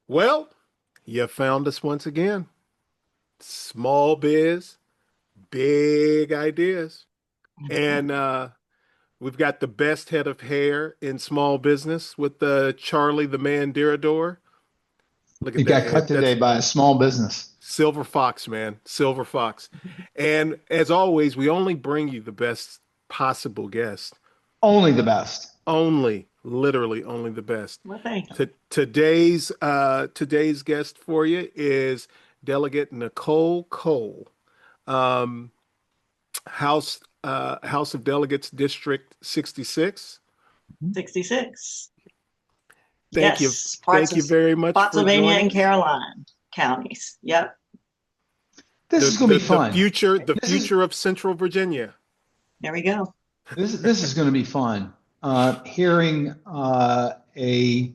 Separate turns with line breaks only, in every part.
Well, you found us once again. Small biz, big ideas. And we've got the best head of hair in small business with Charlie the Man Dirador. Look
You
at that.
got cut today
That's
by a small business.
Silver Fox, man. Silver Fox. And as always, we only bring you the best possible guest.
Only the best.
Only, literally only the best.
Well, thank you.
Today's guest for you is Delegate Nicole Cole. Um, House of Delegates District 66.
66.
Thank you.
Yes, parts
Thank
of
you very much for
Spotsylvania
joining
and
us.
Caroline counties. Yep,
This
The
is going to
the
be
the
fun.
future the
This is
future of Central Virginia.
there we go.
this is going to be fun. Hearing a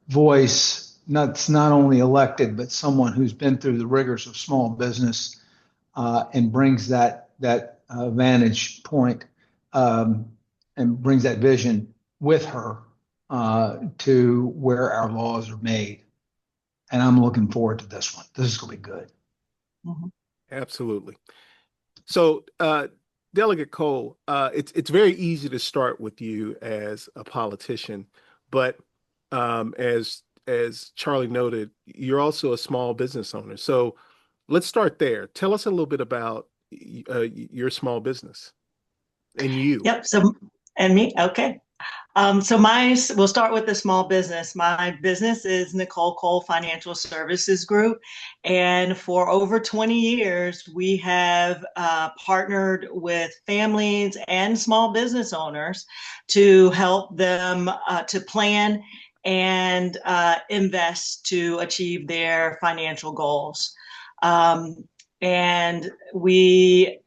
voice that's not only elected but someone who's been through the rigors of small business and brings that vantage point and brings that vision with her to where our laws are made. And I'm looking forward to this one. This is going to be good.
Mhm.
Absolutely. So, Delegate Cole, it's very easy to start with you as a politician, but as Charlie noted, you're also a small business owner. So let's start there. Tell us a little bit about your small business and you.
Yep. So and me. Okay. We'll start with the small business. My business is Nicole Cole Financial Services Group. And for over 20 years, we have partnered with families and small business owners to help them to plan and invest to achieve their financial goals. Um, and I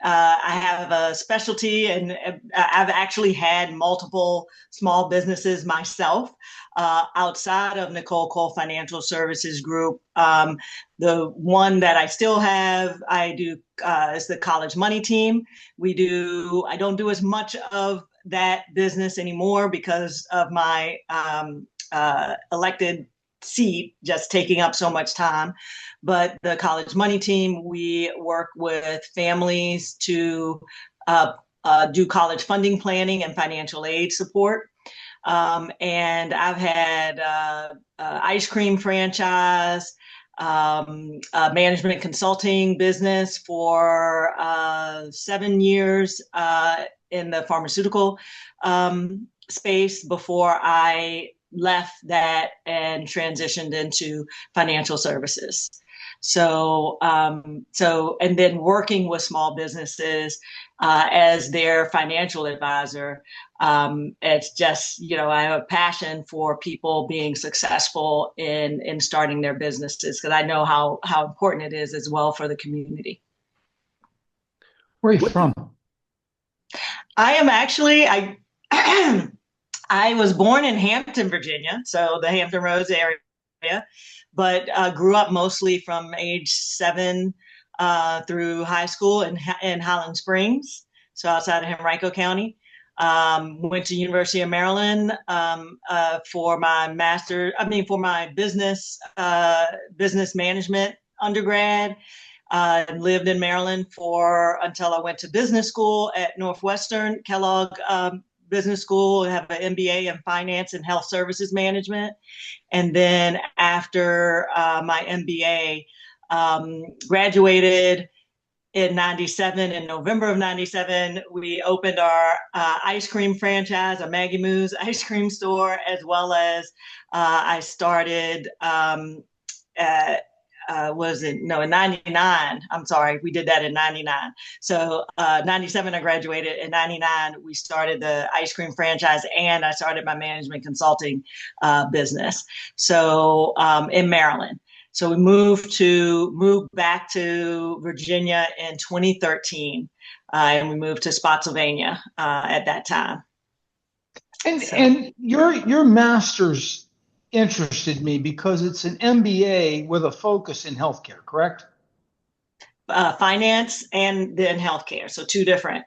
have a specialty, and I've actually had multiple small businesses myself outside of Nicole Cole Financial Services Group. The one that I still have, I do is the college money team. I don't do as much of that business anymore because of my elected seat just taking up so much time. But the college money team, we work with families to do college funding planning and financial aid support. And I've had ice cream franchise, management consulting business for 7 years in the pharmaceutical space before I left that and transitioned into financial services. And then working with small businesses as their financial advisor. It's just, I have a passion for people being successful in starting their businesses because I know how important it is as well for the community.
Where are you
What do
from?
I am actually, I, I was born in Hampton, Virginia, so the Hampton Roads area, but grew up mostly from age 7 through high school in Highland Springs, so outside of Henrico County. Went to University of Maryland for my for my business management undergrad. Lived in Maryland until I went to business school at Northwestern Kellogg Business School. I have an MBA in finance and health services management. And then after my MBA, graduated in 97. In November of 97, we opened our ice cream franchise, a Maggie Moo's ice cream store, as well as I started was it no in 99. I'm sorry, we did that in 99. So 97 I graduated. In 99 we started the ice cream franchise, and I started my management consulting business, so in Maryland. So we moved back to Virginia in 2013, and we moved to Spotsylvania at that time.
And
So
your master's interested me because it's an MBA with a focus in healthcare, correct?
finance and then healthcare, so two different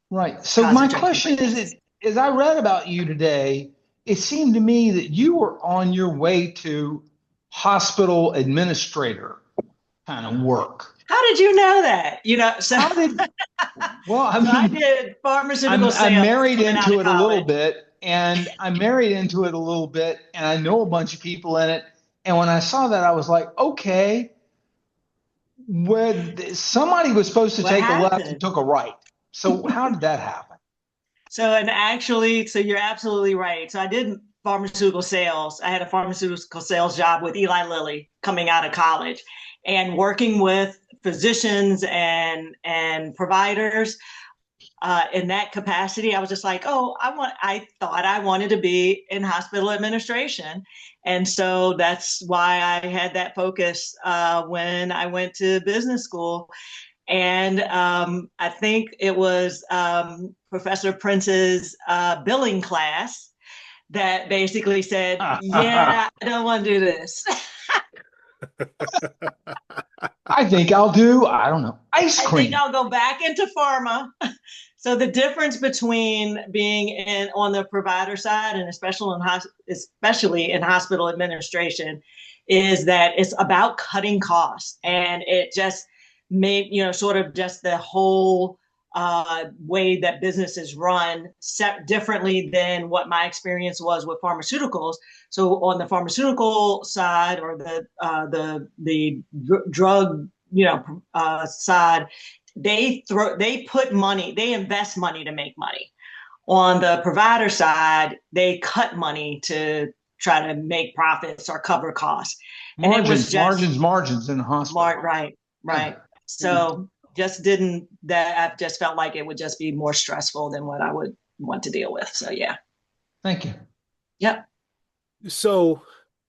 Right. So my
concentration
question
places.
as I read about you today, it seemed to me that you were on your way to hospital administrator kind of work.
How did you know that?
How did, well, I
So I
mean,
did pharmaceutical
I'm
sales
married
coming out
into
of
it a little
college.
bit, and I know a bunch of people in it. And when I saw that, I was like, okay, where somebody was supposed to
What
take a left and
happened?
took a right. So how did that happen?
So you're absolutely right. So I did pharmaceutical sales. I had a pharmaceutical sales job with Eli Lilly coming out of college and working with physicians and providers. In that capacity, I was just like, oh, I thought I wanted to be in hospital administration. And so that's why I had that focus when I went to business school. And I think it was Professor Prince's billing class that basically said, yeah, I don't want to do this.
I think I'll do, I don't know, ice
I think
cream.
I'll go back into pharma. So the difference between being on the provider side and especially in hospital administration is that it's about cutting costs, and it just made sort of just the whole way that business is run set differently than what my experience was with pharmaceuticals. So on the pharmaceutical side, or the drug side, they invest money to make money. On the provider side, they cut money to try to make profits or cover costs. And it was just
Margins in the hospital.
right.
Yeah.
So I just felt like it would just be more stressful than what I would want to deal with. So yeah.
Thank you.
Yep.
So,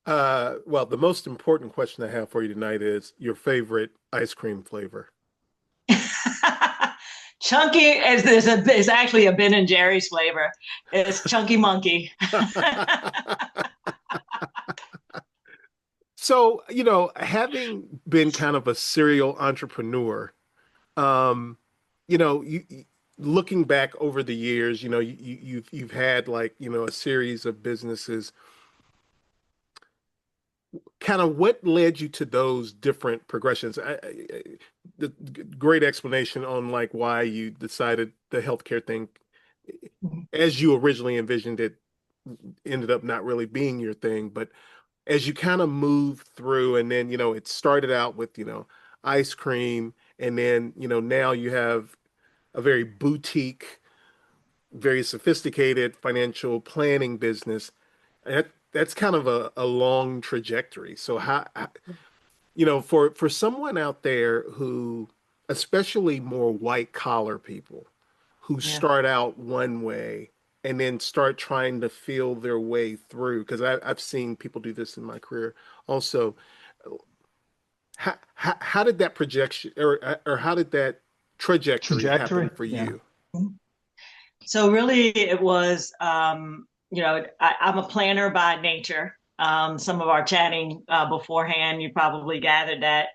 well, the most important question I have for you tonight is your favorite ice cream flavor.
Chunky is actually a Ben and Jerry's flavor. It's Chunky Monkey.
So, having been kind of a serial entrepreneur, um, looking back over the years, you've had like, a series of businesses. Kind of what led you to those different progressions? The great explanation on like why you decided the healthcare thing, as you originally envisioned it, ended up not really being your thing. But as you kind of move through, and then it started out with ice cream, and then now you have a very boutique, very sophisticated financial planning business. That's kind of a long trajectory. So for someone out there who, especially more white collar people, who
Yeah.
start out one way and then start trying to feel their way through, because I've seen people do this in my career also. How did that projection, or how did that trajectory happen
Trajectory.
for
Yeah.
you?
So really, it was, I'm a planner by nature. Some of our chatting beforehand, you probably gathered that.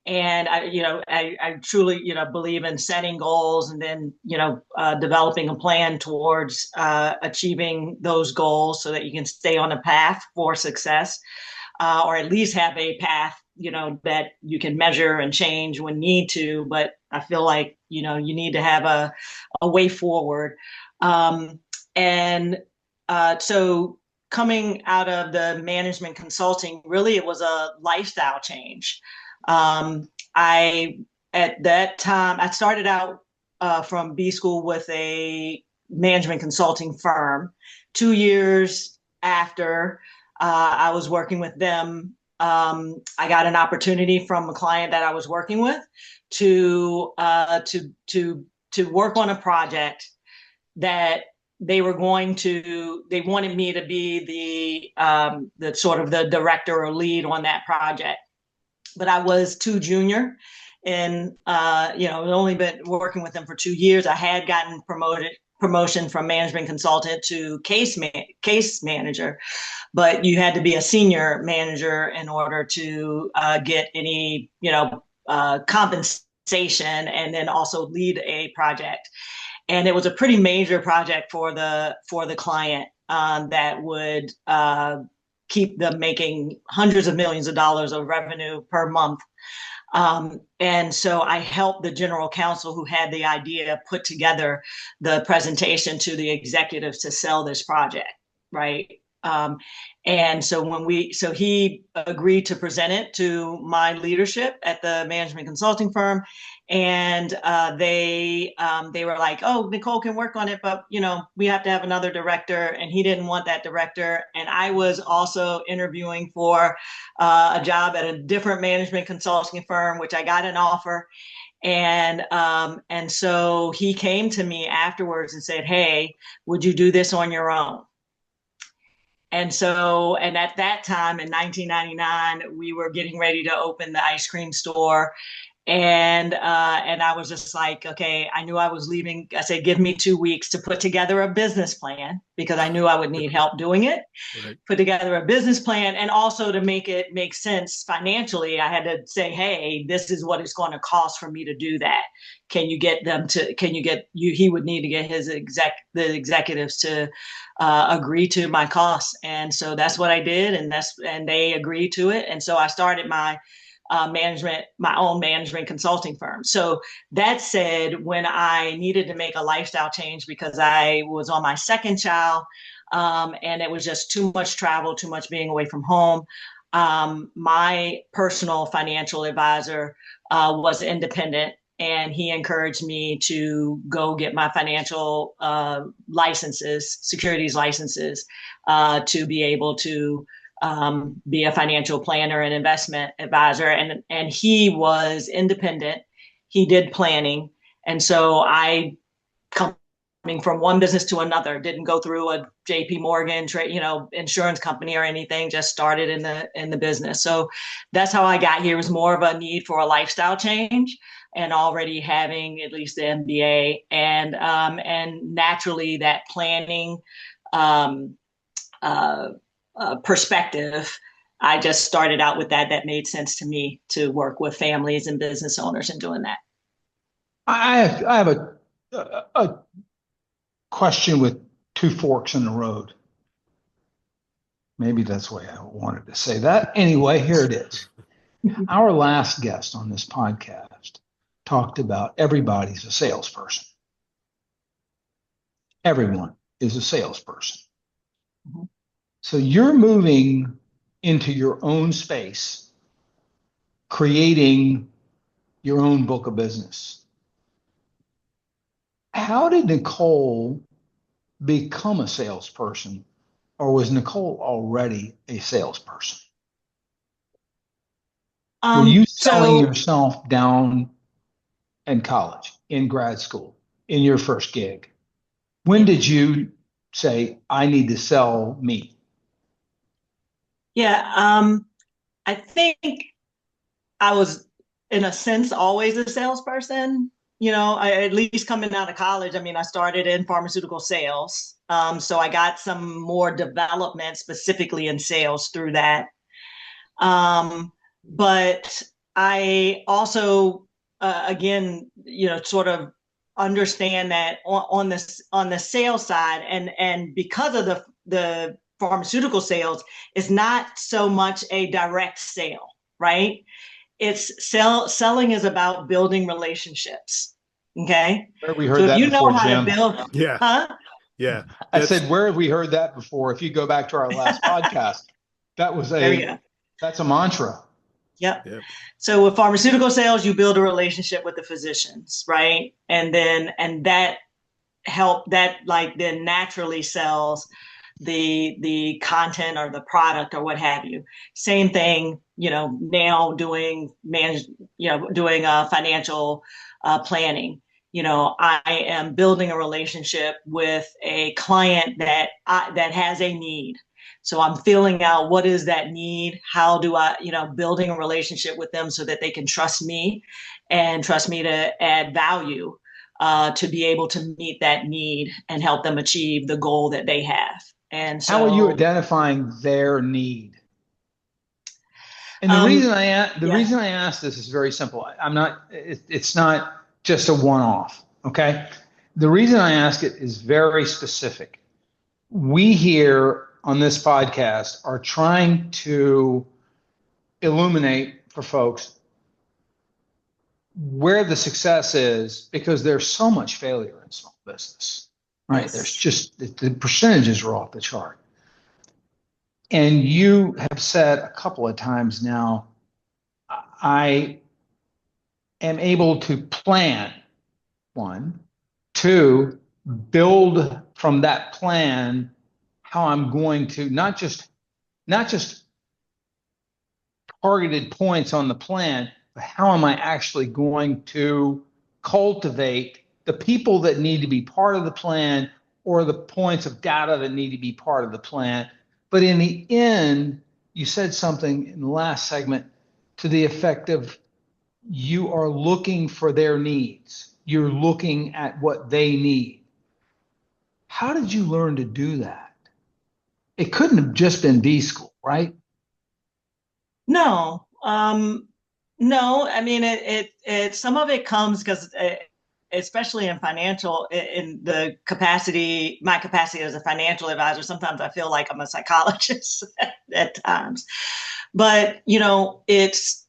And I truly, believe in setting goals and then, developing a plan towards achieving those goals so that you can stay on a path for success, or at least have a path, that you can measure and change when need to. But I feel like, you need to have a way forward. And so coming out of the management consulting, really, it was a lifestyle change. At that time, I started out from B school with a management consulting firm. 2 years after I was working with them, I got an opportunity from a client that I was working with to work on a project that they wanted me to be the sort of the director or lead on that project. But I was too junior, and I'd only been working with them for 2 years. I had gotten promotion from management consultant to case manager, but you had to be a senior manager in order to get any compensation, and then also lead a project. And it was a pretty major project for the client that would keep them making hundreds of millions of dollars of revenue per month. And so I helped the general counsel who had the idea put together the presentation to the executives to sell this project, right? And so so he agreed to present it to my leadership at the management consulting firm, and they were like, "Oh, Nicole can work on it, but we have to have another director," and he didn't want that director. And I was also interviewing for a job at a different management consulting firm, which I got an offer. And so he came to me afterwards and said, "Hey, would you do this on your own?" And at that time in 1999, we were getting ready to open the ice cream store. And I was just like, okay, I knew I was leaving. I said, give me 2 weeks to put together a business plan, because I knew I would need help doing it.
Right.
Put together a business plan, and also to make it make sense financially, I had to say, hey, this is what it's going to cost for me to do that. He would need to get the executives to agree to my costs. And so that's what I did. And they agreed to it. And so I started my own management consulting firm. So that said, when I needed to make a lifestyle change because I was on my second child, and it was just too much travel, too much being away from home, my personal financial advisor was independent, and he encouraged me to go get my financial licenses, securities licenses, to be able to be a financial planner and investment advisor. And he was independent. He did planning. And so I, coming from one business to another, didn't go through a JP Morgan insurance company or anything, just started in the business. So that's how I got here. It was more of a need for a lifestyle change, and already having at least the MBA, and naturally that planning perspective. I just started out with that. That made sense to me, to work with families and business owners and doing that.
I have a question with two forks in the road. Maybe that's the way I wanted to say that. Anyway, here it is. Our last guest on this podcast talked about everybody's a salesperson. Everyone is a salesperson. Mm-hmm. So you're moving into your own space, creating your own book of business. How did Nicole become a salesperson, or was Nicole already a salesperson? Were you selling yourself down in college, in grad school, in your first gig? When did you say, I need to sell me?
Yeah, I think I was, in a sense, always a salesperson. At least coming out of college, I started in pharmaceutical sales. So I got some more development specifically in sales through that. But I also, again, sort of understand that on the sales side, and because of the pharmaceutical sales, is not so much a direct sale, right? It's selling is about building relationships. Okay.
Where have we heard that before, Jim?
Yeah.
Huh?
Yeah.
I said, where have we heard that before? If you go back to our last podcast, that's a mantra.
Yep. So with pharmaceutical sales, you build a relationship with the physicians, right? And that then naturally sells the content or the product or what have you. Same thing, now doing financial planning. I am building a relationship with a client that has a need. So I'm filling out, what is that need? How do I, building a relationship with them so that they can trust me and trust me to add value, to be able to meet that need and help them achieve the goal that they have. And so,
how are you identifying their need? And the reason I ask this is very simple. It's not just a one-off. Okay. The reason I ask it is very specific. We hear on this podcast are trying to illuminate for folks where the success is, because there's so much failure in small business, right?
Yes.
There's just the percentages are off the chart. And you have said a couple of times now, I am able to plan, one, two, build from that plan how I'm going to not just targeted points on the plan, but how am I actually going to cultivate the people that need to be part of the plan, or the points of data that need to be part of the plan. But in the end, you said something in the last segment to the effect of, you are looking for their needs. You're looking at what they need. How did you learn to do that? It couldn't have just been B school, right?
No, no. I mean, it some of it comes because, especially in financial, in the capacity, my capacity as a financial advisor, sometimes I feel like I'm a psychologist at times. But it's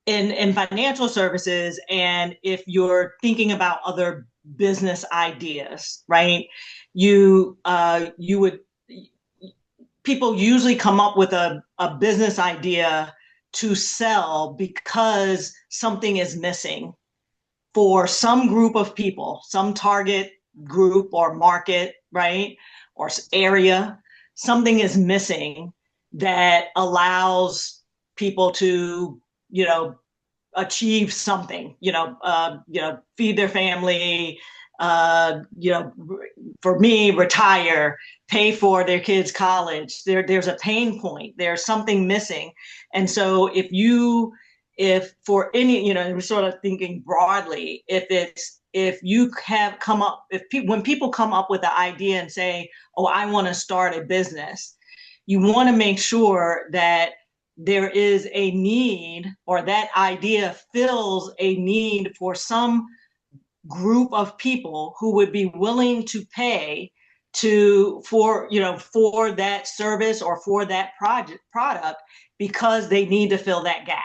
in financial services, and if you're thinking about other business ideas, right? You would people usually come up with a business idea to sell because something is missing for some group of people, some target group or market, right? Or area. Something is missing that allows people to, achieve something, feed their family, for me, retire, pay for their kids' college. There's a pain point. There's something missing. And so if for any, we're sort of thinking broadly, when people come up with an idea and say, oh, I want to start a business, you want to make sure that there is a need, or that idea fills a need for some group of people who would be willing to pay for that service or for that product, because they need to fill that gap,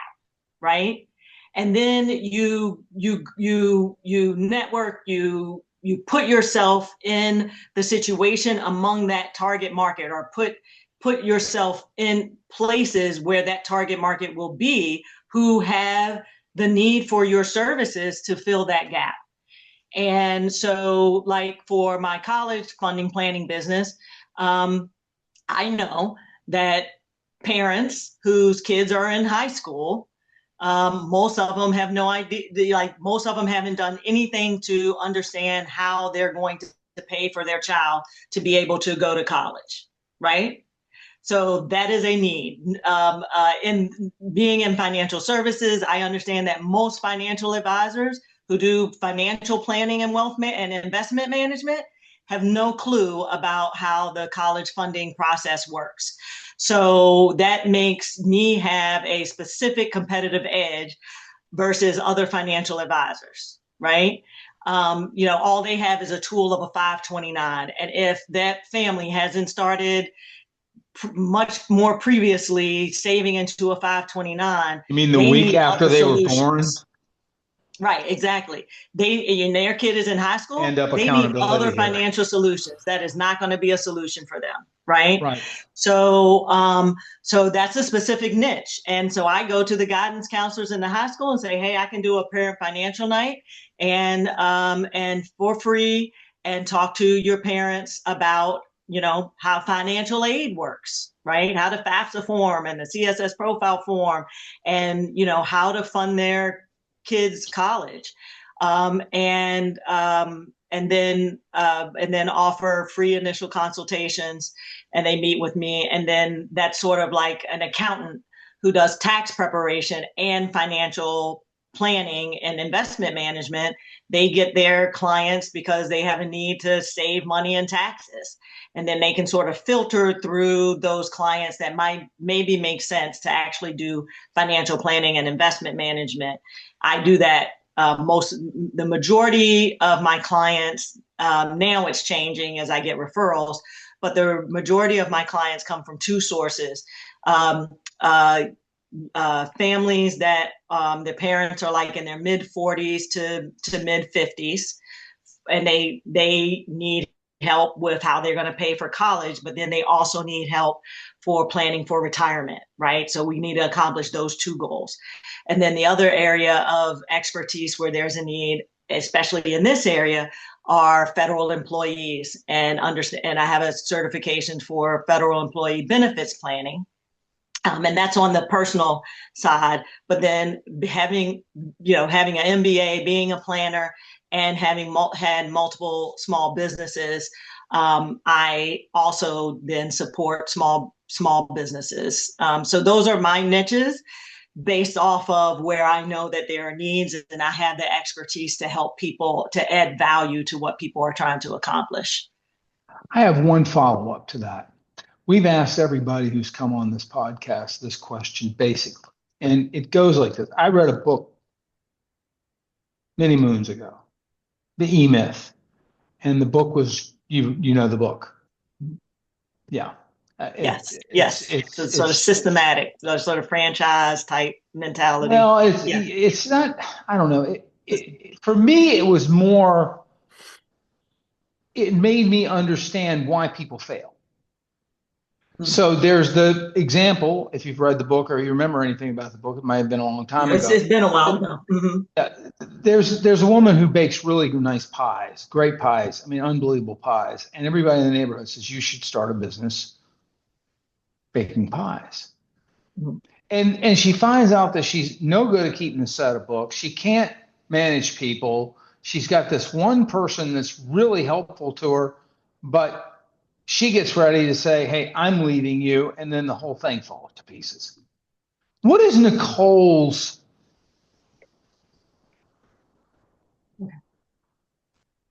right? And then you network, you put yourself in the situation among that target market, or put yourself in places where that target market will be, who have the need for your services to fill that gap. And so, like for my college funding planning business, I know that parents whose kids are in high school, most of them have no idea, most of them haven't done anything to understand how they're going to pay for their child to be able to go to college, right? So that is a need. In being in financial services, I understand that most financial advisors who do financial planning and wealth and investment management have no clue about how the college funding process works. So that makes me have a specific competitive edge versus other financial advisors, right? All they have is a tool of a 529. And if that family hasn't started much more previously saving into a 529.
You mean the week after they were born?
Right, exactly. Their kid is in high school.
End up
they need other
here.
Financial solutions. That is not going to be a solution for them, right?
Right.
So, so that's a specific niche, and so I go to the guidance counselors in the high school and say, hey, I can do a parent financial night, and for free, and talk to your parents about how financial aid works, right? How to FAFSA form and the CSS profile form, and how to fund their kids' college, and then offer free initial consultations, and they meet with me, and then that's sort of like an accountant who does tax preparation and financial planning and investment management. They get their clients because they have a need to save money in taxes, and then they can sort of filter through those clients that might maybe make sense to actually do financial planning and investment management. I do that. The majority of my clients, now it's changing as I get referrals, but the majority of my clients come from two sources. Um, uh, Families that the parents are like in their mid 40s to mid 50s, and they need help with how they're going to pay for college, but then they also need help for planning for retirement, right? So we need to accomplish those two goals. And then the other area of expertise where there's a need, especially in this area, are federal employees, and I have a certification for federal employee benefits planning. And that's on the personal side. But then having an MBA, being a planner, and having had multiple small businesses, I also then support small businesses. So those are my niches based off of where I know that there are needs, and I have the expertise to help people to add value to what people are trying to accomplish.
I have one follow-up to that. We've asked everybody who's come on this podcast this question basically, and it goes like this. I read a book many moons ago, The E-Myth, and the book was, you know the book. Yeah.
Yes. So sort of systematic, sort of franchise type mentality.
Well, it's not, I don't know. For me, it was more, it made me understand why people fail. So there's the example, if you've read the book or you remember anything about the book, it might have been a long time ago.
It's been a while now.
There's a woman who bakes really nice pies, great pies. I mean, unbelievable pies. And everybody in the neighborhood says, you should start a business baking pies. Mm-hmm. And she finds out that she's no good at keeping a set of books. She can't manage people. She's got this one person that's really helpful to her, but she gets ready to say, hey, I'm leaving you. And then the whole thing falls to pieces. What is Nicole's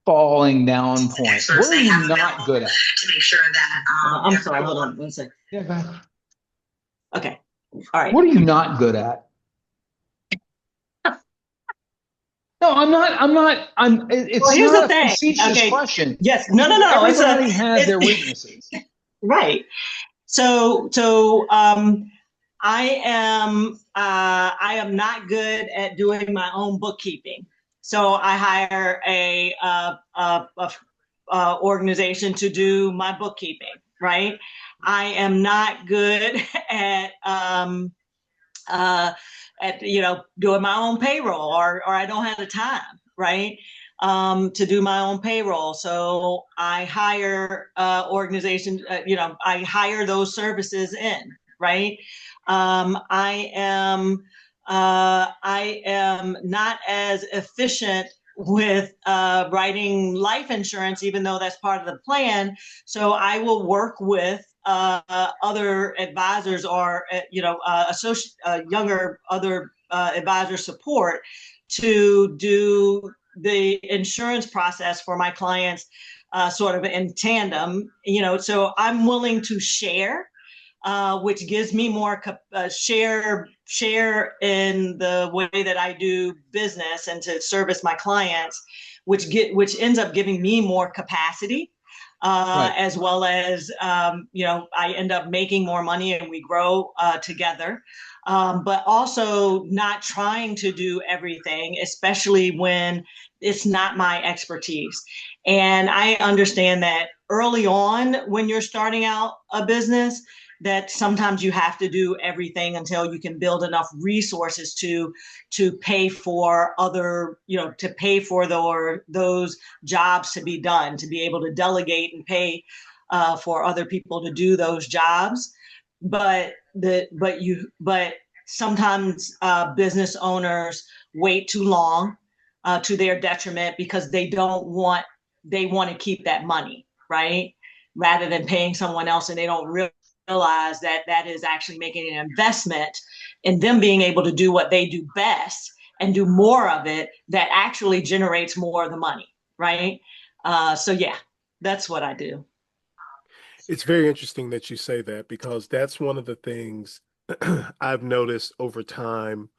falling down point? What are you not good at?
To make sure that I'm sorry, hold on one second.
Yeah, go ahead.
Okay. All right.
What are you not good at? No, I'm not. It's well,
here's
not
the thing.
A facetious question.
Yes. No.
Everybody has their weaknesses.
Right. So I am not good at doing my own bookkeeping. So I hire a organization to do my bookkeeping. Right. I am not good at doing my own payroll, or I don't have the time, right, to do my own payroll. So I hire organizations, I hire those services in, right? I am not as efficient with writing life insurance, even though that's part of the plan. So I will work with other advisors or younger other advisor support to do the insurance process for my clients, sort of in tandem. So I'm willing to share, which gives me more share in the way that I do business and to service my clients, which ends up giving me more capacity. Right. As well as, I end up making more money and we grow together, but also not trying to do everything, especially when it's not my expertise. And I understand that early on when you're starting out a business, that sometimes you have to do everything until you can build enough resources to pay for to pay for those jobs to be done, to be able to delegate and pay for other people to do those jobs. But sometimes business owners wait too long to their detriment because they want to keep that money, right? Rather than paying someone else, and they don't realize that is actually making an investment in them being able to do what they do best and do more of it that actually generates more of the money, right? So yeah, that's what I do.
It's very interesting that you say that, because that's one of the things I've noticed over time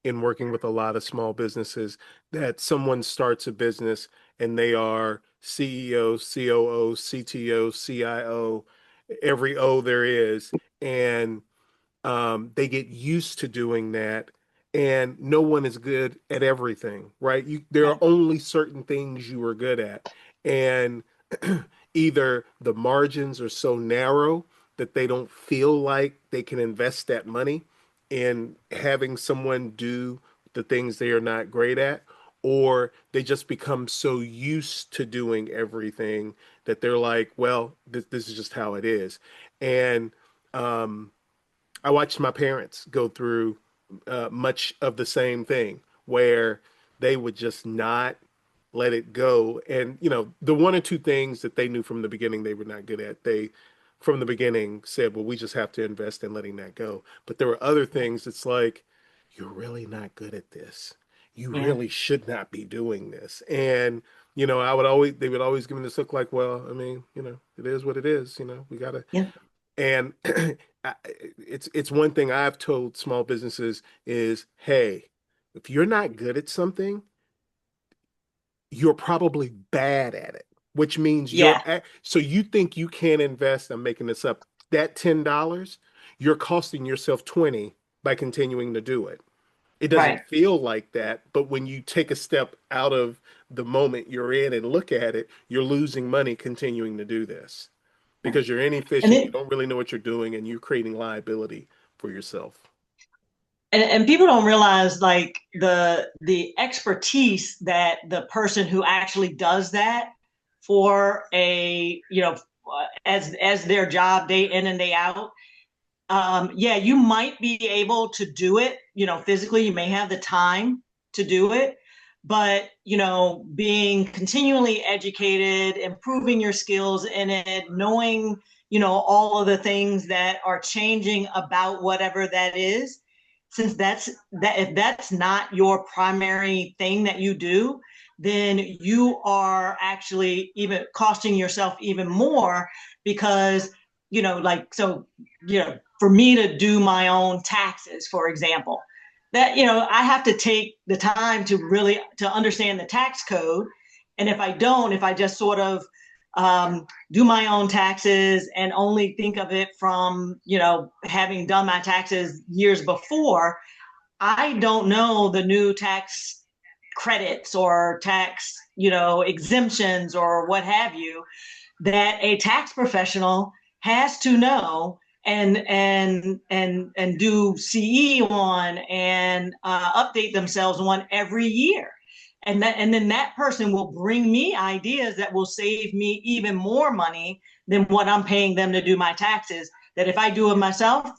in working with a lot of small businesses, that someone starts a business and they are CEO, COO, CTO, CIO, every O there is. And they get used to doing that, and no one is good at everything, right? There are
Right.
only certain things you are good at, and either the margins are so narrow that they don't feel like they can invest that money in having someone do the things they are not great at, or they just become so used to doing everything that they're like, well, this is just how it is. And um, I watched my parents go through much of the same thing where they would just not let it go. And, the one or two things that they knew from the beginning they were not good at, they from the beginning said, well, we just have to invest in letting that go. But there were other things it's like, you're really not good at this. You
Yeah.
really should not be doing this. And, they would always give me this look like, well, I mean, it is what it is. We gotta,
Yeah.
and it's one thing I've told small businesses is, hey, if you're not good at something, you're probably bad at it, which means
Yeah.
so you think you can't invest, I'm making this up, that $10, you're costing yourself 20 by continuing to do it. It doesn't
Right.
feel like that, but when you take a step out of the moment you're in and look at it, you're losing money continuing to do this
Right.
because you're
And
inefficient, you
it
don't really know what you're doing, and you're creating liability for yourself.
and people don't realize like the expertise that the person who actually does that for a as their job day in and day out. Yeah, you might be able to do it, physically, you may have the time to do it, but, being continually educated, improving your skills in it, knowing, all of the things that are changing about whatever that is, since if that's not your primary thing that you do, then you are actually even costing yourself even more because, like, so, for me to do my own taxes, for example, that, I have to take the time to really to understand the tax code. And if I just sort of do my own taxes and only think of it from, having done my taxes years before, I don't know the new tax credits or tax, exemptions or what have you that a tax professional has to know and do CE on and update themselves on every year. And then that person will bring me ideas that will save me even more money than what I'm paying them to do my taxes. That if I do it myself,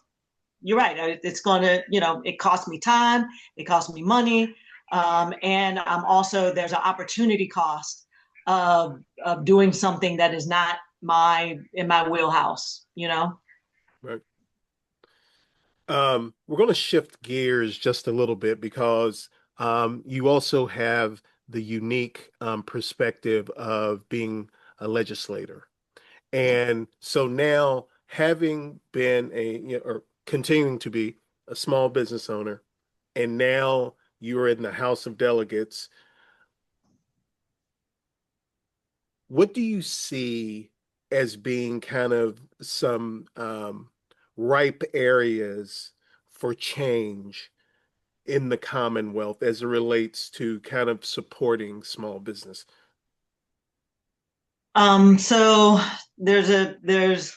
you're right. It's going to, it costs me time, it costs me money. And I'm also, there's an opportunity cost of doing something that is not in my wheelhouse.
Right. We're going to shift gears just a little bit because you also have the unique perspective of being a legislator.
Yeah.
And so now, having been or continuing to be a small business owner, and now you're in the House of Delegates, what do you see as being kind of some ripe areas for change in the Commonwealth as it relates to kind of supporting small business?
So there's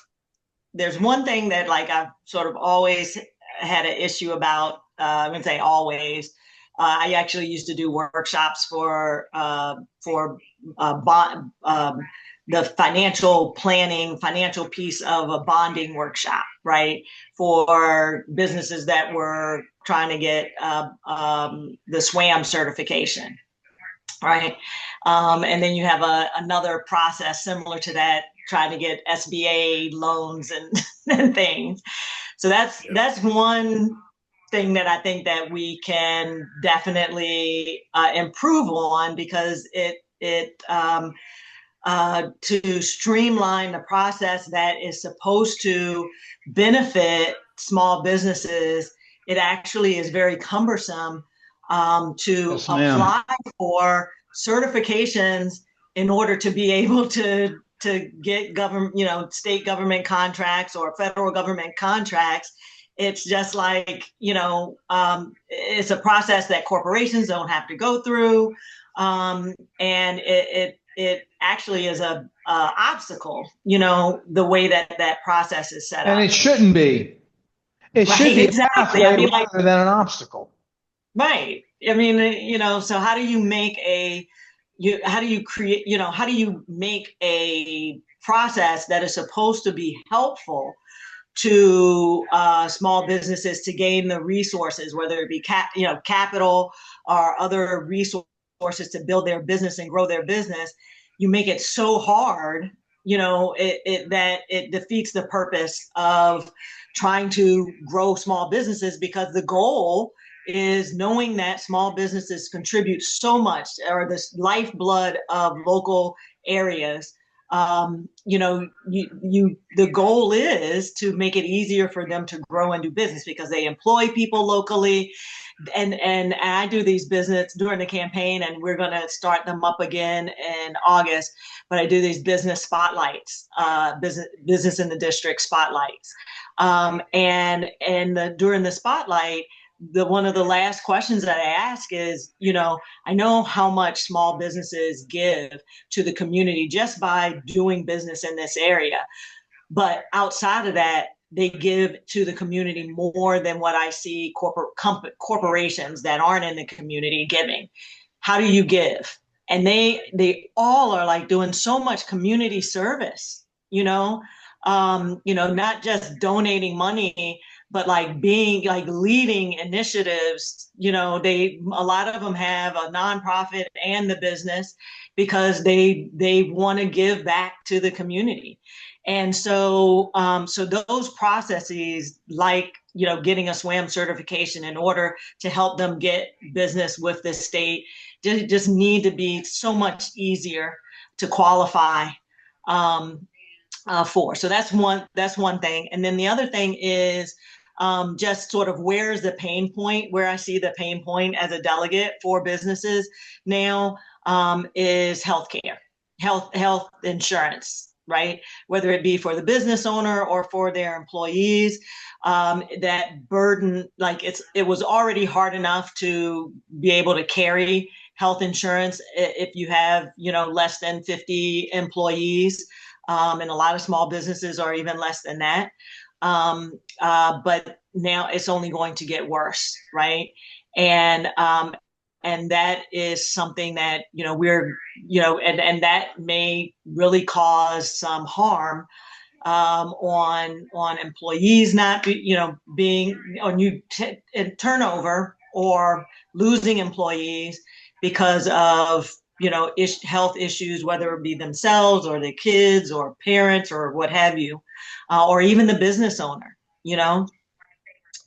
one thing that like I've sort of always had an issue about. I'm gonna say always. I actually used to do workshops for bond, the financial planning, financial piece of a bonding workshop, right? For businesses that were trying to get the SWAM certification, right? And then you have another process similar to that, trying to get SBA loans and, and things. So
Yeah.
that's one thing that I think that we can definitely improve on because to streamline the process that is supposed to benefit small businesses, it actually is very cumbersome to
Yes, ma'am.
apply for certifications in order to be able to get government, state government contracts or federal government contracts. It's just like, it's a process that corporations don't have to go through. And it actually is a obstacle, the way that process is set
And
up.
it shouldn't be. It should
Right,
be a
exactly. I
pathway
mean, like,
rather than an obstacle.
right. I mean, so how do you make how do you create, how do you make a process that is supposed to be helpful to small businesses to gain the resources, whether it be capital or other resources to build their business and grow their business? You make it so hard, that it defeats the purpose of trying to grow small businesses, because the goal is knowing that small businesses contribute so much, or the lifeblood of local areas. The goal is to make it easier for them to grow and do business, because they employ people locally. And I do these business during the campaign, and we're going to start them up again in August. But I do these business spotlights, business in the district spotlights, during the spotlight, one of the last questions that I ask is, I know how much small businesses give to the community just by doing business in this area, but outside of that, they give to the community more than what I see corporations that aren't in the community giving. How do you give? And they all are like doing so much community service, not just donating money, but like being like leading initiatives. A lot of them have a nonprofit and the business, because they want to give back to the community. And so those processes, like, getting a SWAM certification in order to help them get business with the state, just need to be so much easier to qualify for. So that's one thing. And then the other thing is, just sort of where's the pain point, where I see the pain point as a delegate for businesses now, is healthcare, health insurance, right? Whether it be for the business owner or for their employees, that burden, like it was already hard enough to be able to carry health insurance if you have, less than 50 employees. And a lot of small businesses are even less than that. But now it's only going to get worse, right? And that is something that, and that may really cause some harm on employees not being on turnover, or losing employees because of health issues, whether it be themselves or their kids or parents or what have you, or even the business owner,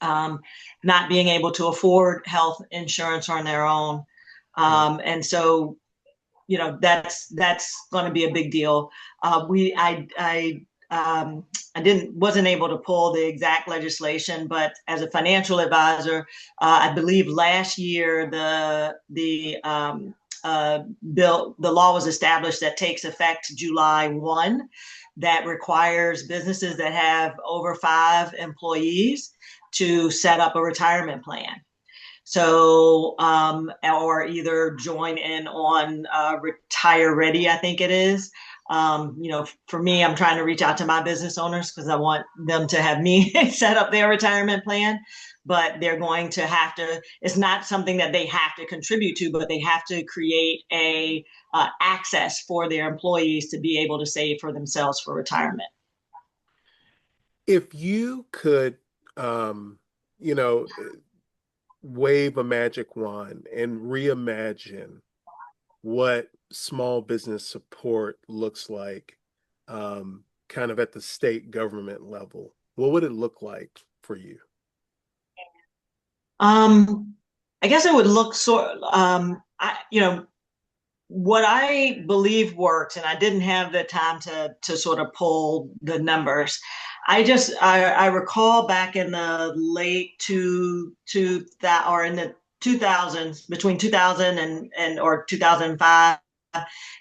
not being able to afford health insurance on their own. And so, that's going to be a big deal. I wasn't able to pull the exact legislation, but as a financial advisor, I believe last year the law was established that takes effect July 1, that requires businesses that have over 5 employees to set up a retirement plan. So, or either join in on Retire Ready, I think it is. For me, I'm trying to reach out to my business owners because I want them to have me set up their retirement plan, but they're going to have to, it's not something that they have to contribute to, but they have to create a access for their employees to be able to save for themselves for retirement.
If you could, you know, wave a magic wand and reimagine what small business support looks like, kind of at the state government level, what would it look like for you?
I guess it would look what I believe works, and I didn't have the time to sort of pull the numbers. I recall back in the late or in the 2000s, between 2000 and or 2005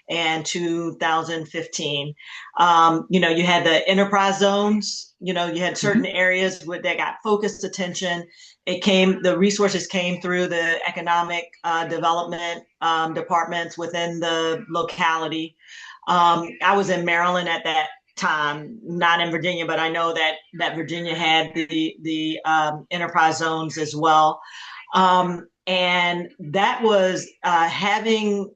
and 2015. You had the enterprise zones. You had certain areas where they got focused attention. The resources came through the economic development departments within the locality. I was in Maryland at that time, not in Virginia, but I know that Virginia had the enterprise zones as well. And that was having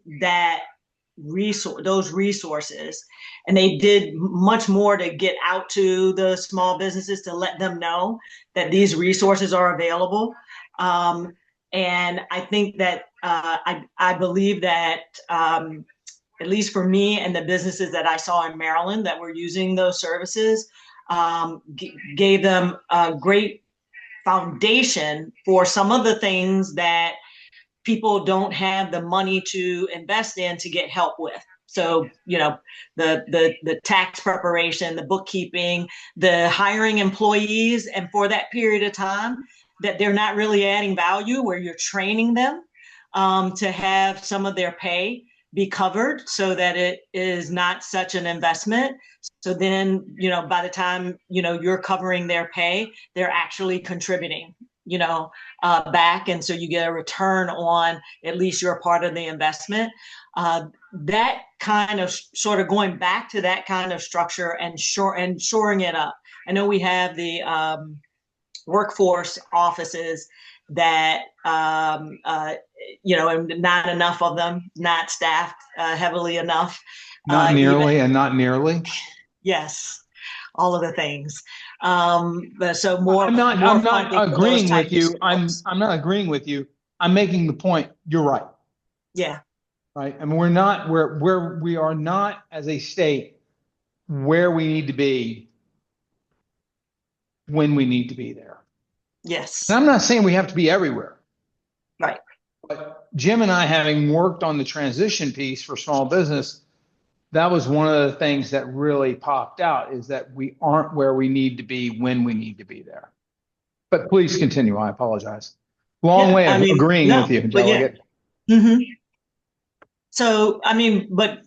those resources, and they did much more to get out to the small businesses to let them know that these resources are available. And I think that I believe that at least for me and the businesses that I saw in Maryland that were using those services, gave them a great foundation for some of the things that people don't have the money to invest in to get help with. So, the tax preparation, the bookkeeping, the hiring employees, and for that period of time that they're not really adding value, where you're training them to have some of their pay be covered so that it is not such an investment. So then, by the time, you're covering their pay, they're actually contributing, back. And so you get a return on at least your part of the investment. That kind of sort of going back to that kind of structure and shoring it up. I know we have the workforce offices that, and not enough of them, not staffed heavily enough.
Not nearly, and not nearly.
Yes, all of the things. So more.
I'm not agreeing with you. I'm not agreeing with you. I'm making the point. You're right.
Yeah.
Right. I mean, we are not as a state where we need to be when we need to be there.
Yes.
And I'm not saying we have to be everywhere.
Right.
But Jim and I, having worked on the transition piece for small business, that was one of the things that really popped out, is that we aren't where we need to be when we need to be there. But please continue. I apologize. Long way of agreeing with you, Delegate.
Yeah. Mm-hmm. So, but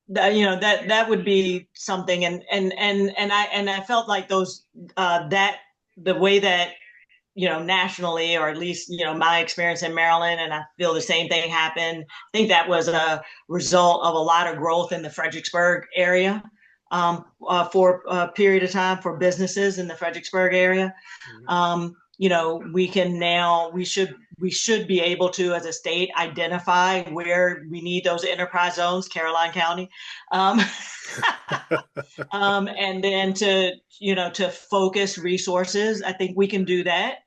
that would be something. And I felt like those, the way that, nationally, or at least, my experience in Maryland, and I feel the same thing happened. I think that was a result of a lot of growth in the Fredericksburg area for a period of time for businesses in the Fredericksburg area. We should be able to, as a state, identify where we need those enterprise zones, Caroline County, and then to focus resources. I think we can do that.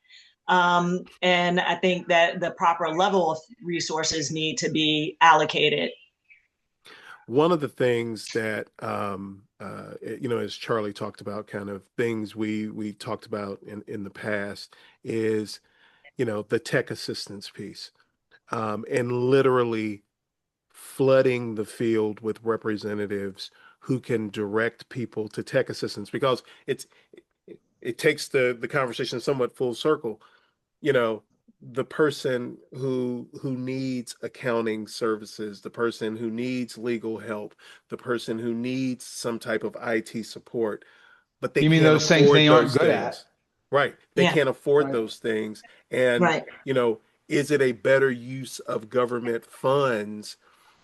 And I think that the proper level of resources need to be allocated.
One of the things that, as Charlie talked about, kind of things we talked about in the past is, the tech assistance piece, and literally flooding the field with representatives who can direct people to tech assistance, because it takes the conversation somewhat full circle. The person who needs accounting services, the person who needs legal help, the person who needs some type of IT support, but they can't
those things
afford
they aren't
those
good
things.
at.
Right. They
Yeah.
can't afford
Right.
those things. And,
Right.
is it a better use of government funds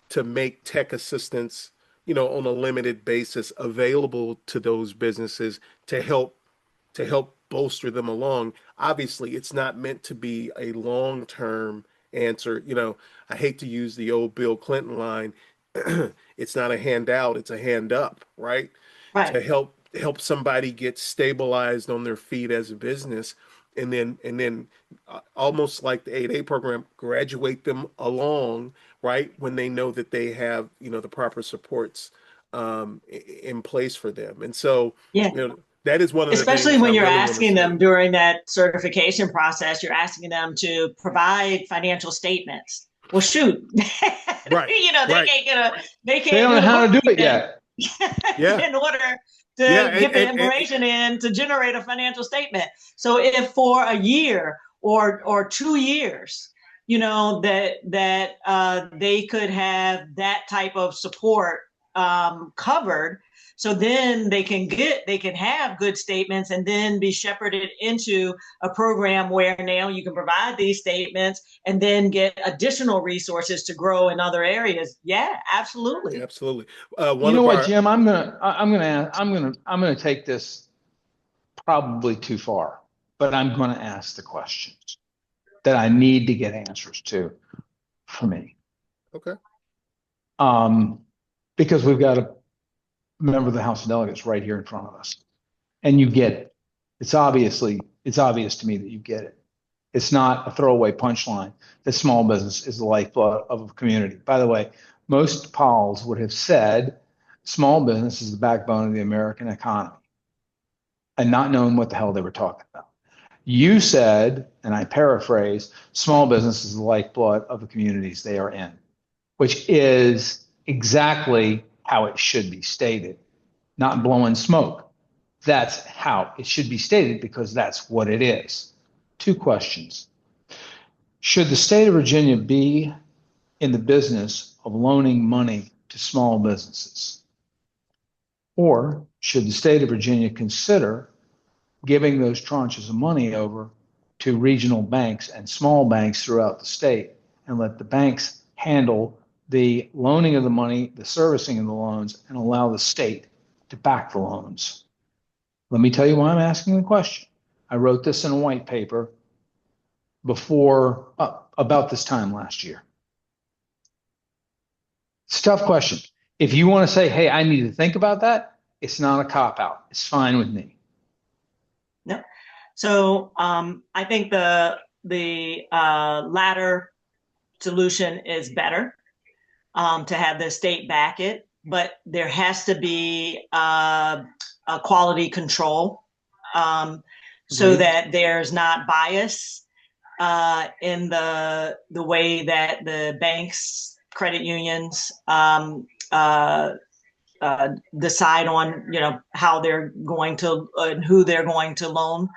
to make tech assistance, on a limited basis available to those businesses to help bolster them along? Obviously, it's not meant to be a long-term answer. I hate to use the old Bill Clinton line. It's not a handout, it's a hand up, right?
Right.
To help somebody get stabilized on their feet as a business, and then almost like the 8A program, graduate them along, right, when they know that they have, the proper supports in place for them. And so,
Yeah.
that is one of the
Especially
things
when
I
you're
really want to
asking
see.
them during that certification process, you're asking them to provide financial statements. Well, shoot,
Right.
they
Right.
they can't
They don't know how to do it yet.
Yeah.
in order to
Yeah.
get the information in to generate a financial statement. So if for a year or 2 years, that they could have that type of support covered. So then they can have good statements and then be shepherded into a program where now you can provide these statements and then get additional resources to grow in other areas. Yeah, absolutely.
Absolutely.
You
One
know
of
what,
our,
Jim? I'm gonna take this probably too far, but I'm gonna ask the questions that I need to get answers to for me.
okay.
Because we've got a member of the House of Delegates right here in front of us, and you get it. It's obvious to me that you get it. It's not a throwaway punchline that small business is the lifeblood of a community. By the way, most polls would have said small business is the backbone of the American economy and not knowing what the hell they were talking about. You said, and I paraphrase, small business is the lifeblood of the communities they are in, which is exactly how it should be stated, not blowing smoke. That's how it should be stated because that's what it is. Two questions. Should the state of Virginia be in the business of loaning money to small businesses? Or should the state of Virginia consider giving those tranches of money over to regional banks and small banks throughout the state and let the banks handle the loaning of the money, the servicing of the loans, and allow the state to back the loans? Let me tell you why I'm asking the question. I wrote this in a white paper before about this time last year. It's a tough question. If you want to say, hey, I need to think about that, it's not a cop out. It's fine with me.
No. So I think the latter solution is better, to have the state back it, but there has to be a quality control, so that there's not bias in the way that the banks, credit unions decide on, how they're going to who they're going to loan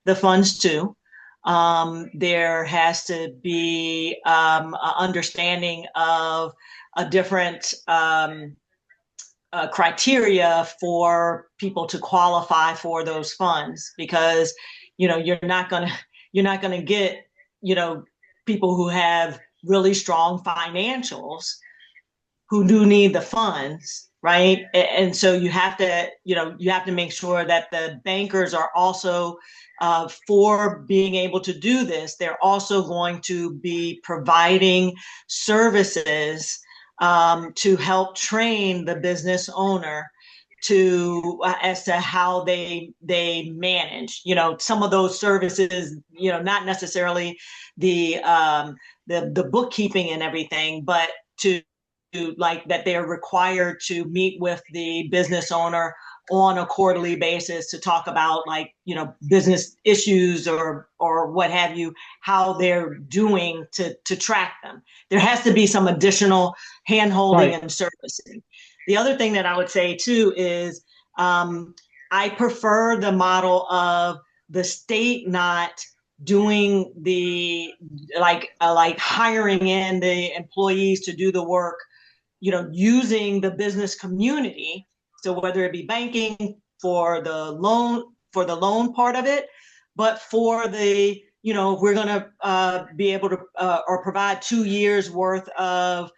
the funds to. There has to be an understanding of a different criteria for people to qualify for those funds, because you're not gonna get people who have really strong financials who do need the funds, right? And so you have to make sure that the bankers are also, for being able to do this, they're also going to be providing services to help train the business owner to as to how they manage. Some of those services, not necessarily the bookkeeping and everything, but to like that they're required to meet with the business owner on a quarterly basis to talk about, like, business issues or what have you, how they're doing to track them. There has to be some additional hand holding and servicing. The other thing that I would say too is I prefer the model of the state not doing the like hiring in the employees to do the work, using the business community. So whether it be banking for the loan part of it, but for the, we're going to be able to or provide 2 years worth of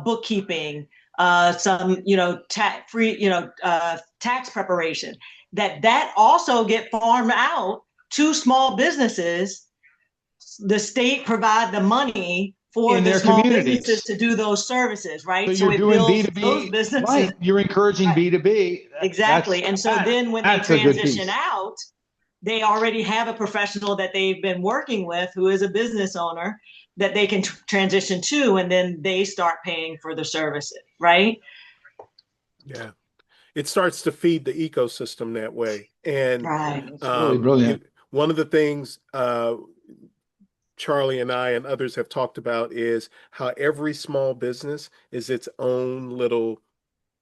bookkeeping, some, tax free, tax preparation, that also get farmed out to small businesses. The state provide the money for the small businesses to do those services, right?
So you're doing
builds
B2B,
those businesses.
right? You're encouraging
right.
B2B.
Exactly. And so then when they transition out, they already have a professional that they've been working with who is a business owner that they can transition to, and then they start paying for the services, right?
Yeah. It starts to feed the ecosystem that way. And
Right.
That's really brilliant.
one of the things Charlie and I and others have talked about is how every small business is its own little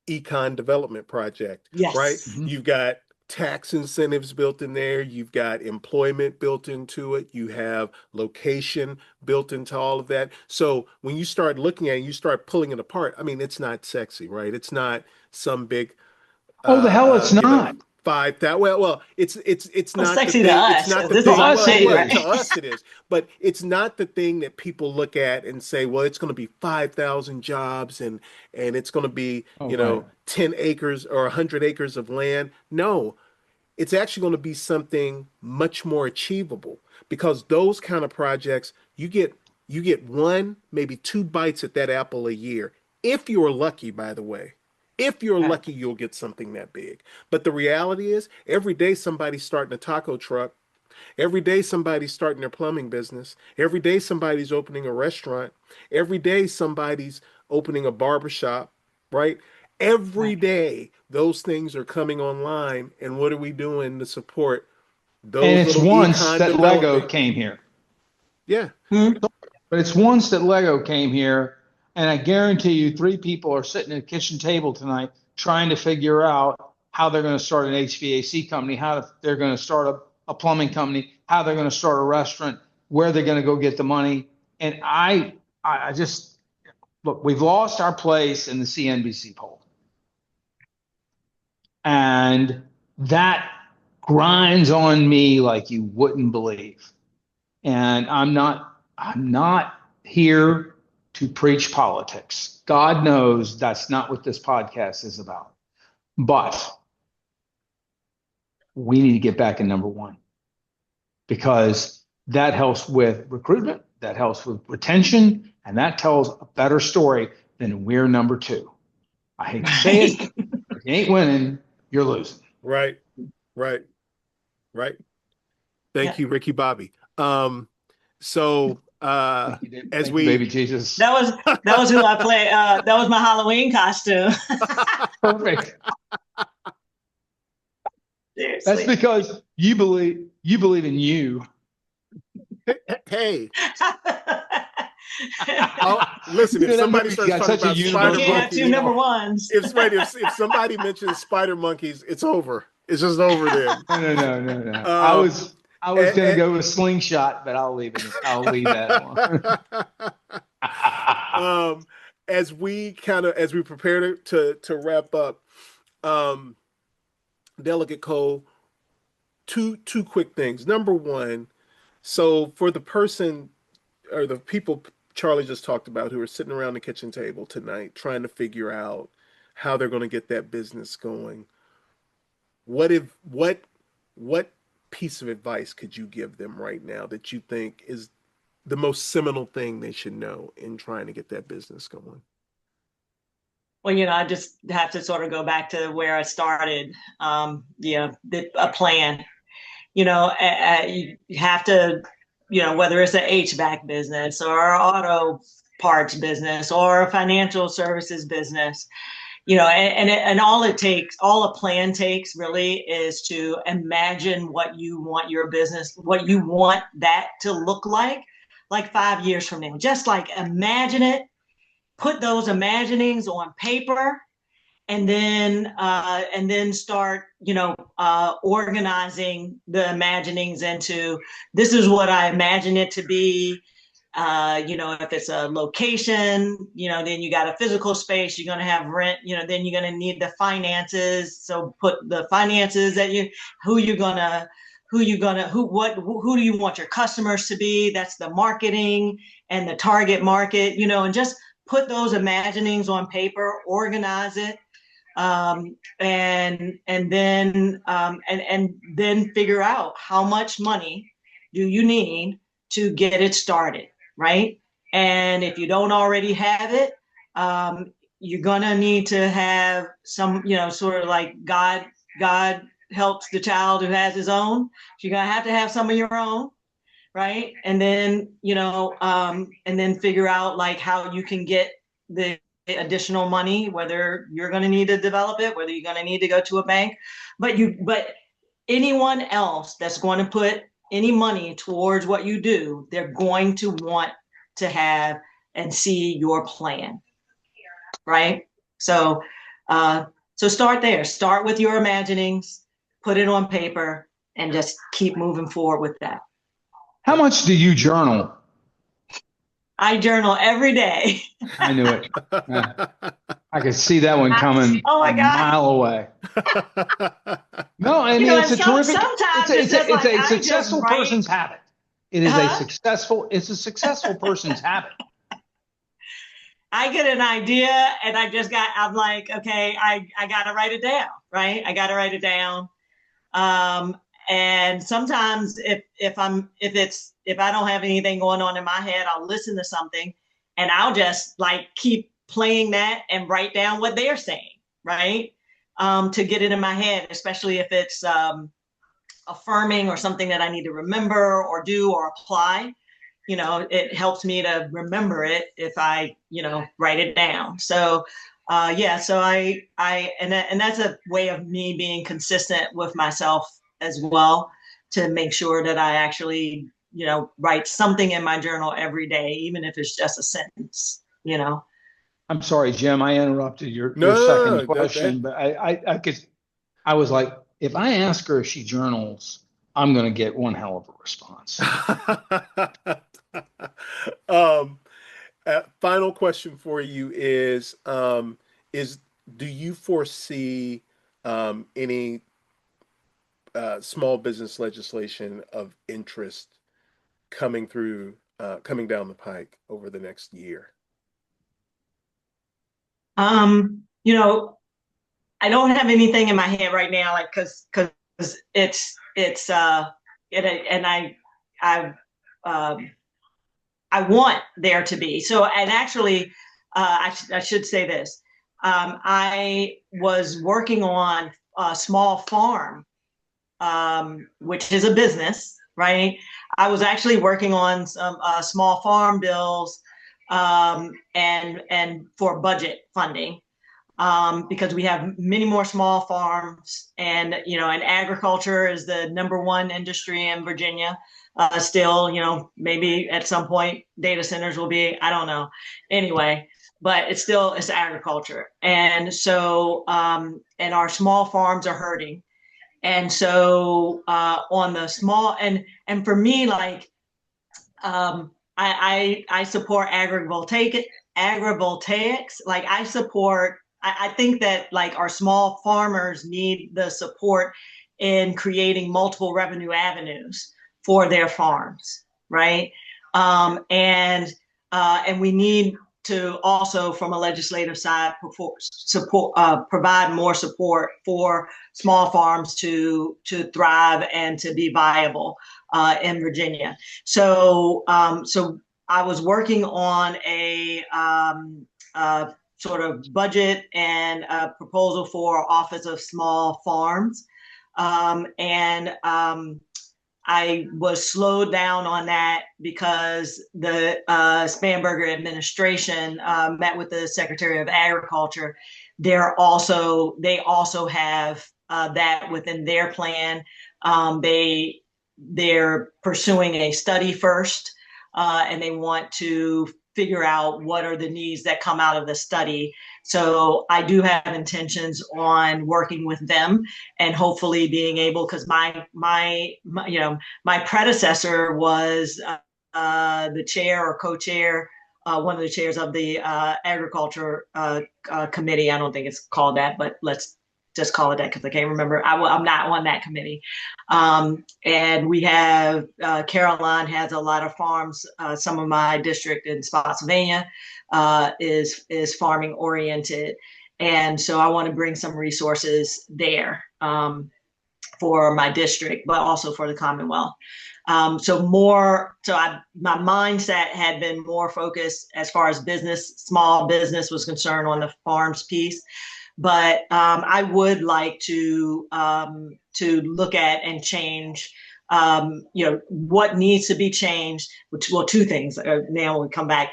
econ development project,
Yes.
right?
Mhm.
You've got tax incentives built in there. You've got employment built into it. You have location built into all of that. So when you start looking at it, you start pulling it apart. I mean, it's not sexy, right? It's not some big
Oh, the hell it's
you know,
not.
five that well, it's
Well,
not the
sexy to
thing. It's
us,
not
because
the
this is
To
thing.
our
us it
Well,
city,
well, to
right?
is.
us it is, but it's not the thing that people look at and say, well, it's going to be 5,000 jobs and it's going to be,
Oh, right.
10 acres or 100 acres of land. No, it's actually going to be something much more achievable because those kind of projects you get one, maybe two bites at that apple a year. If you're lucky, by the way. If you're
Right.
lucky, you'll get something that big. But the reality is, every day somebody's starting a taco truck. Every day somebody's starting their plumbing business. Every day somebody's opening a restaurant. Every day somebody's opening a barber shop, right? Every
Right.
day those things are coming online. And what are we doing to support
And
those
it's
little
once
econ
that Lego
development?
came here.
Yeah,
Hmm?
But it's once that Lego came here, and I guarantee you, three people are sitting at a kitchen table tonight trying to figure out how they're going to start an HVAC company, how they're going to start a plumbing company, how they're going to start a restaurant, where they're going to go get the money. And I just look, we've lost our place in the CNBC poll, and that grinds on me like you wouldn't believe. And I'm not here to preach politics. God knows that's not what this podcast is about. But we need to get back in number one because that helps with recruitment, that helps with retention, and that tells a better story than we're number two. I hate to say it,
Right.
if you ain't winning, you're losing.
right, right, right. Thank
Yeah.
you, Ricky Bobby. So
Thank you, David.
as
Thank you,
we
baby Jesus.
That was that was who I play. That was my Halloween costume.
Perfect. That's
Seriously.
because you believe in you.
hey, oh, listen, if
That
somebody
movie's
starts
got
talking
such a
about
You
spider
can't
universal
have two
monkeys,
number
appeal.
ones.
if somebody mentions spider monkeys, it's over. It's just over then.
No, no, no, no, no. I
Um,
was I was
and,
gonna go with slingshot, but I'll leave it. I'll leave that alone.
um, as we prepare to wrap up, um, Delegate Cole, two quick things. Number one, so for the person or the people Charlie just talked about who are sitting around the kitchen table tonight trying to figure out how they're going to get that business going, what if what piece of advice could you give them right now that you think is the most seminal thing they should know in trying to get that business going?
Well, I just have to sort of go back to where I started. A plan. You have to, whether it's an HVAC business or auto parts business or a financial services business, and all a plan takes really is to imagine what you want your business, what you want that to look like 5 years from now. Just like imagine it, put those imaginings on paper, and then start organizing the imaginings into, this is what I imagine it to be. If it's a location, then you got a physical space, you're going to have rent, then you're going to need the finances. So put the finances that who you're going to, who do you want your customers to be? That's the marketing and the target market, and just put those imaginings on paper, organize it, and then figure out how much money do you need to get it started, right? And if you don't already have it, you're gonna need to have some, sort of like God helps the child who has his own. You're gonna have to have some of your own, right? And then figure out like how you can get the additional money, whether you're going to need to develop it, whether you're going to need to go to a bank. But anyone else that's going to put any money towards what you do, they're going to want to have and see your plan, right? So start there. Start with your imaginings, put it on paper, and just keep moving forward with that.
How much do you journal?
I journal every day.
I knew it. I could see that one coming
Oh my
a
God.
mile away. No, I mean, it's a terrific,
sometimes it's just like
a
I just
successful
write.
person's habit. It is
Huh?
it's a successful person's habit.
I get an idea and I'm like, okay, I got to write it down, right? I got to write it down. And sometimes if I don't have anything going on in my head, I'll listen to something and I'll just like keep playing that and write down what they're saying, right? To get it in my head, especially if it's affirming or something that I need to remember or do or apply. It helps me to remember it if I, write it down. So, so and that's a way of me being consistent with myself as well, to make sure that I actually, write something in my journal every day, even if it's just a sentence.
I'm sorry, Jim, I interrupted your
No,
second question, but I was like, if I ask her if she journals, I'm going to get one hell of a response.
um, Final question for you is do you foresee any small business legislation of interest coming down the pike over the next year?
You know, I don't have anything in my head right now, like because it's and I um I want there to be. So, and actually, I should say this. I was working on a small farm, which is a business, right? I was actually working on some small farm bills, and for budget funding, because we have many more small farms, and and agriculture is the number one industry in Virginia. Still, maybe at some point data centers will be, I don't know. Anyway, but it's agriculture, and so and our small farms are hurting, and so on the small and for me, like I support agrivoltaics. Like I think that like our small farmers need the support in creating multiple revenue avenues for their farms, right? And we need to also, from a legislative side, provide more support for small farms to thrive and to be viable in Virginia. So I was working on a sort of budget and a proposal for Office of Small Farms, and I was slowed down on that because the Spanberger administration met with the Secretary of Agriculture. They also have that within their plan. They're pursuing a study first, and they want to figure out what are the needs that come out of the study. So I do have intentions on working with them and hopefully being able, because my predecessor was the chair or co-chair, one of the chairs of the agriculture committee. I don't think it's called that, but let's just call it that because I can't remember. I'm not on that committee. And we have Caroline has a lot of farms. Some of my district in Spotsylvania is farming oriented, and so I want to bring some resources there for my district, but also for the Commonwealth. My mindset had been more focused as far as small business was concerned on the farms piece. But I would like to look at and change, what needs to be changed. Two things. Now we come back.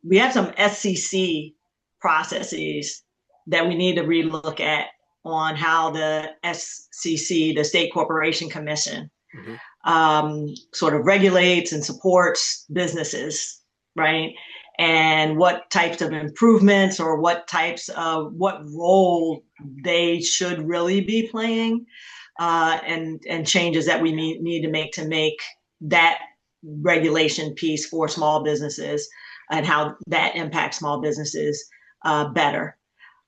We have some SCC processes that we need to relook at on how the SCC, the State Corporation Commission, sort of regulates and supports businesses, right? And what types of improvements or what role they should really be playing. and changes that we need to make that regulation piece for small businesses and how that impacts small businesses better.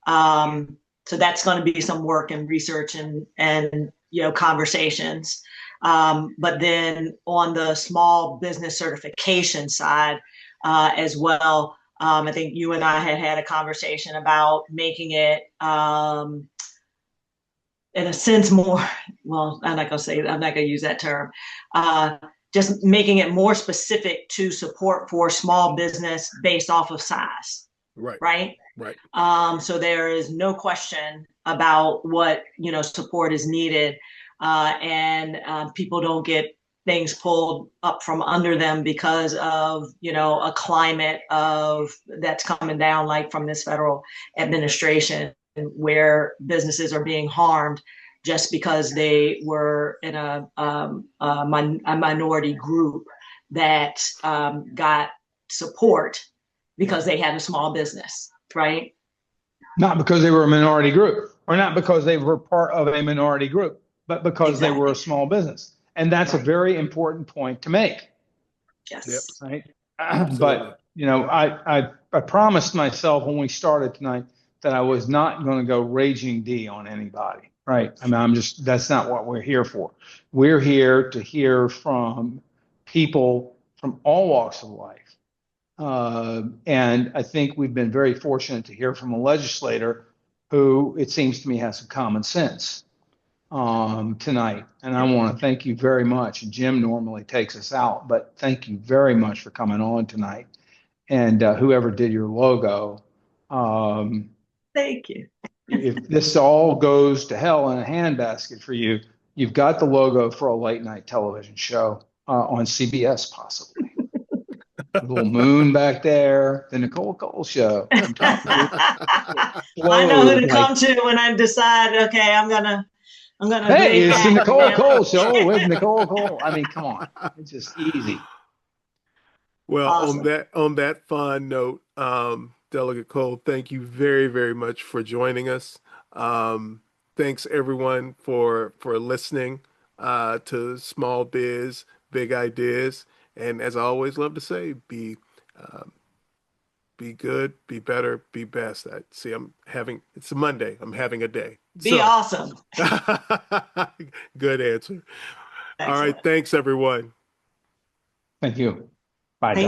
So that's going to be some work and research and conversations. But then on the small business certification side as well, I think you and I had a conversation about making it in a sense more, well, I'm not going to use that term, just making it more specific to support for small business based off of size.
Right.
Right.
Right.
So there is no question about what, support is needed. And people don't get things pulled up from under them because of, a climate of that's coming down, like from this federal administration, where businesses are being harmed just because they were in a minority group that got support because they had a small business, right?
Not because they were a minority group, or not because they were part of a minority group, but because they were a small business. And that's a very important point to make.
Yes.
Yep.
Right. But, I promised myself when we started tonight that I was not going to go raging D on anybody. Right. I mean, that's not what we're here for. We're here to hear from people from all walks of life. And I think we've been very fortunate to hear from a legislator who, it seems to me, has some common sense tonight. And I want to thank you very much. Jim normally takes us out, but thank you very much for coming on tonight. And whoever did your logo,
thank you.
If this all goes to hell in a handbasket for you, you've got the logo for a late night television show on CBS, possibly. A little moon back there, the Nicole Cole Show.
I know who to come to when I decide, okay, I'm gonna.
Hey, it's the Nicole Cole Show with Nicole Cole. I mean, come on, it's just easy.
Well, awesome. on that fun note, Delegate Cole, thank you very, very much for joining us. Thanks everyone for listening to Small Biz, Big Ideas. And as I always love to say, be good, be better, be best. It's a Monday. I'm having a day.
Be awesome.
Good answer.
Excellent.
All right. Thanks, everyone.
Thank you. Bye, Del.